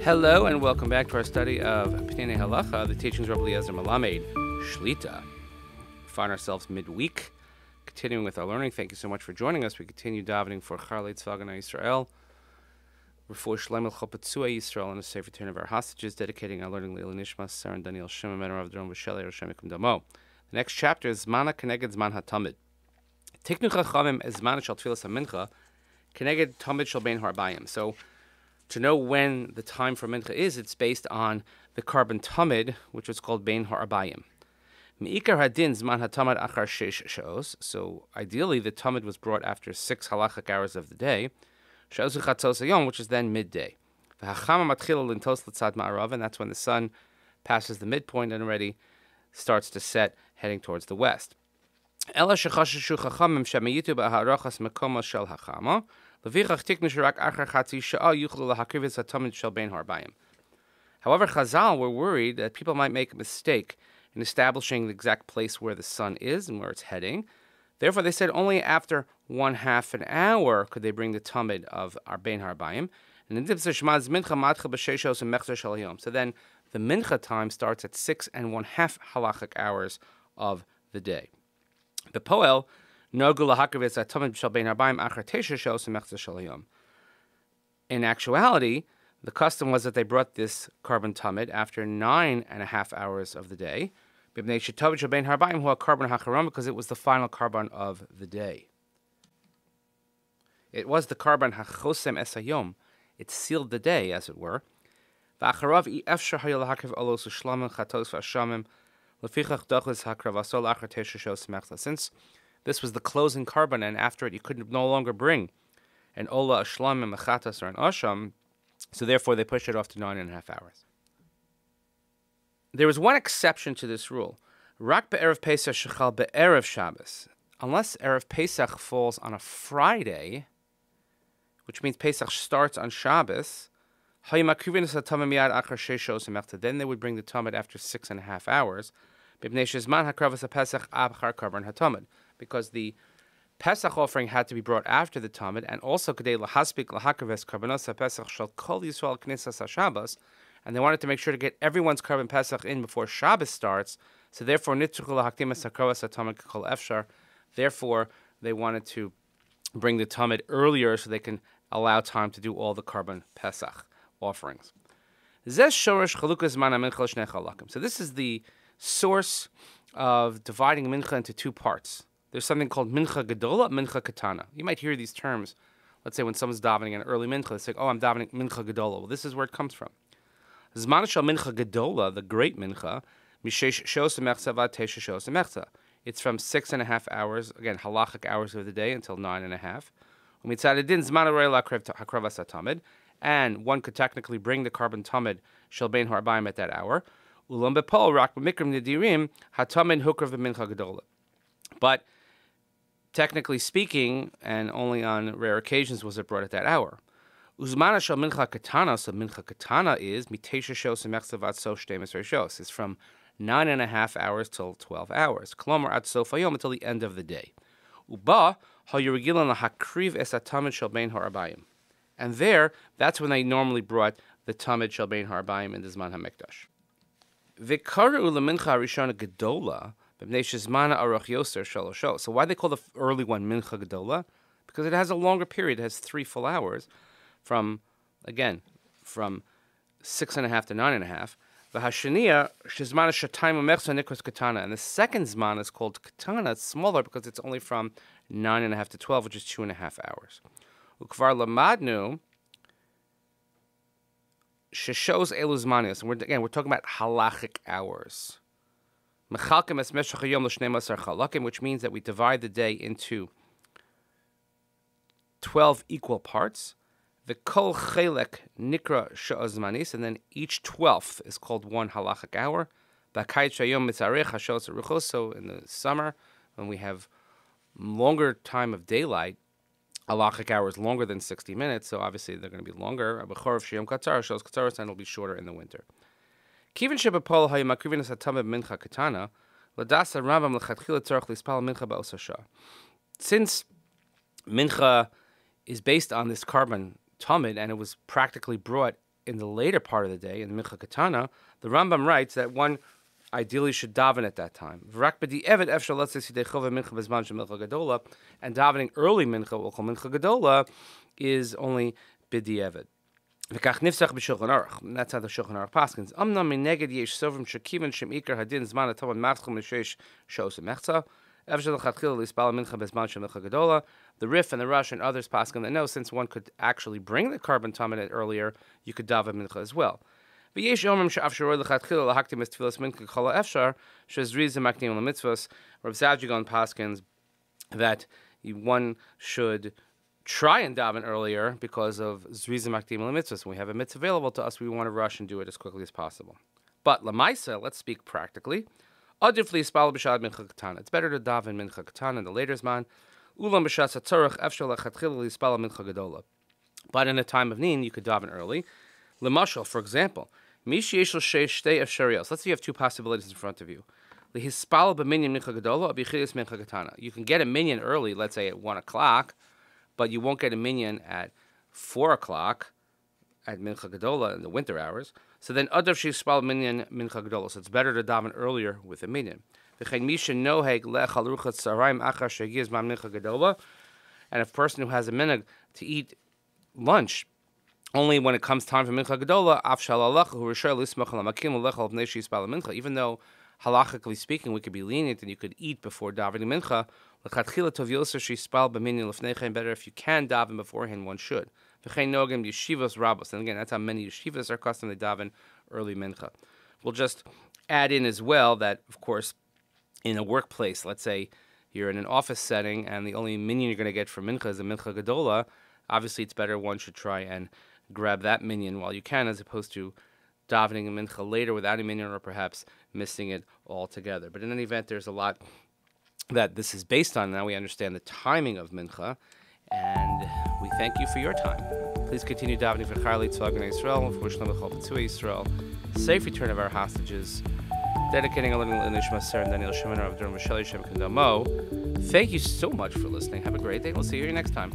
Hello and welcome back to our study of Peninei Halacha, the teachings of Rabbi Eliezer Melamed, Shlita. We find ourselves midweek, continuing with our learning. Thank you so much for joining us. We continue davening for Charlei Tzvagana Yisrael, Refuah Shlem El Chopetzua Yisrael, and a safe return of our hostages, dedicating our learning Leila Nishmat, Sarah and Daniel Shimon, and Rav Dron V'Shelei Rosham Yikum Damo. The next chapter is Zmana Keneged Zman HaTamid. Tiknu Chachamim es Zman Shal Tfilas HaMincha, Keneged Tamid Shal Bein Harbayim. So, to know when the time for Mincha is, it's based on the carbon tamid, which was called Bein Ha'arbayim. Me'ikar hadin zman hatamid achar sheish she'os. So ideally, the tamid was brought after 6 halachic hours of the day, she'os uchatzos hayom, which is then midday. V'hachama matchila lintos l'tzad ma'arav, and that's when the sun passes the midpoint and already starts to set, heading towards the west. Ela shechasheshu chachamim shemeyitu b'harachas mekoma shel hachama. However, Chazal were worried that people might make a mistake in establishing the exact place where the sun is and where it's heading. Therefore, they said only after 1/2 an hour could they bring the tamid of our Bein Harbayim. So then the mincha time starts at 6 1/2 halachic hours of the day. The poel in actuality, the custom was that they brought this carbon tamid after 9.5 hours of the day, because it was the final carbon of the day. It was the carbon hachosem esayom. It sealed the day, as it were. Since this was the closing carbon, and after it you could no longer bring an ola, a shlamim, a chatas, or an asham, so therefore they pushed it off to 9.5 hours. There was one exception to this rule. Rak be'erev Pesach shechal be'erev Shabbos. Unless erev Pesach falls on a Friday, which means Pesach starts on Shabbos, then they would bring the tamid after 6.5 hours, because the Pesach offering had to be brought after the tamid, and also and they wanted to make sure to get everyone's carbon Pesach in before Shabbos starts. So therefore, therefore they wanted to bring the tamid earlier so they can allow time to do all the carbon Pesach offerings. So this is the source of dividing mincha into 2 parts. There's something called Mincha Gedola, Mincha Katana. You might hear these terms. Let's say when someone's davening an early mincha, they say, "Oh, I'm davening Mincha Gedola." Well, this is where it comes from. Zman shel Mincha Gedola, the great mincha, mishesh shos emechza vad tesha shos emechza. It's from 6.5 hours, again halachic hours of the day, until 9.5. Umitzadedin zman arei lakrev hakravas hatamid, and one could technically bring the carbon tamid shel bein harbayim at that hour. Ulam bepol rak b'mikram nedirim hatamid hukrav b'mincha gedola. But technically speaking, and only on rare occasions was it brought at that hour. Uzmana shel mincha katana, so mincha katana is mitesha shos emechza vat sof shtei mesrei shos. It's from 9.5 hours till 12 hours. Klomer at sof hayom, until the end of the day. Uba hayurigilan lahakriv es hatamid shel bein harbayim. And there, that's when they normally brought the tamid shel bein harbayim in the Zman HaMikdash. V'karu lemincha harishona gedola b'bnei shezmana aruch yoser shalosho. So why they call the early one mincha gedola? Because it has a longer period. It has 3 full hours, from 6.5 to 9.5. V'hashaniya shezmana shatayim umechza nikros katana. And the second zman is called katana. It's smaller because it's only from 9.5 to 12, which is 2.5 hours. Ukvar lamadnu sheshos eluzmanios, and we're talking about halachic hours. Mechalkem es meshach hayom l'shnei masar chalakim, which means that we divide the day into 12 equal parts. V'kol chelek nikra she'ozmanis, and then each 12th is called 1 halachic hour. B'kayit shayom mitzarech hashos aruchos. So in the summer, when we have longer time of daylight, halachic hour is longer than 60 minutes, so obviously they're going to be longer. B'chorov sheyom katzar shos katzaros, and it'll be shorter in the winter. Kivin shebepol hayamakrivinus hatamid mincha katana ladasa Rambam lechatchila tzarich lispal mincha ba'osasha. Since mincha is based on this carbon tamid, and it was practically brought in the later part of the day, in Mincha Katana, the Rambam writes that one ideally should daven at that time. And davening early mincha, we'll call mincha gedola, is only b'di'evet. That's how the Shulchan Aruch paskins. Amnam mineged yesh sovrim shekivan shem ikar hadin zman atavan matchum l'sheish shos mechza. The Rif and the Rush and others paskin that no, since one could actually bring the carbon taminate earlier, you could daven mincha as well. Rav Zadjigon paskins that one should try and daven earlier because of Zriza Makdim Mitzvahs. When we have a mitzvah available to us, we want to rush and do it as quickly as possible. But Lamaisa, let's speak practically. It's better to daven Mincha Katana in the later Zman. But in a time of need, you could daven early. Lemashal, for example, let's say you have two possibilities in front of you. You can get a minyan early, let's say at 1 o'clock, but you won't get a minyan at 4 o'clock at Mincha Gedola in the winter hours. So then, Adav Sheispal Minyan Mincha Gedola. So it's better to daven earlier with a minyan. And if a person who has a minhag to eat lunch only when it comes time for Mincha Gedola, even though halachically speaking we could be lenient and you could eat before davening Mincha, better if you can daven beforehand, one should. And again, that's how many yeshivas are accustomed to daven early Mincha. We'll just add in as well that, of course, in a workplace, let's say you're in an office setting and the only minyan you're going to get for Mincha is a Mincha Gedola, obviously it's better one should try and grab that minyan while you can, as opposed to davening a Mincha later without a minyan or perhaps missing it altogether. But in any event, there's a lot that this is based on. Now we understand the timing of Mincha, and we thank you for your time. Please continue davening for Chayalei Tzvah B'nai Yisrael, for Shalom B'chol B'tzui Yisrael, safe return of our hostages, dedicating a little Nishmat Sarah and Daniel Shimon, Rav Durham, Michelle Shem Kendamo. Thank you so much for listening. Have a great day. We'll see you here next time.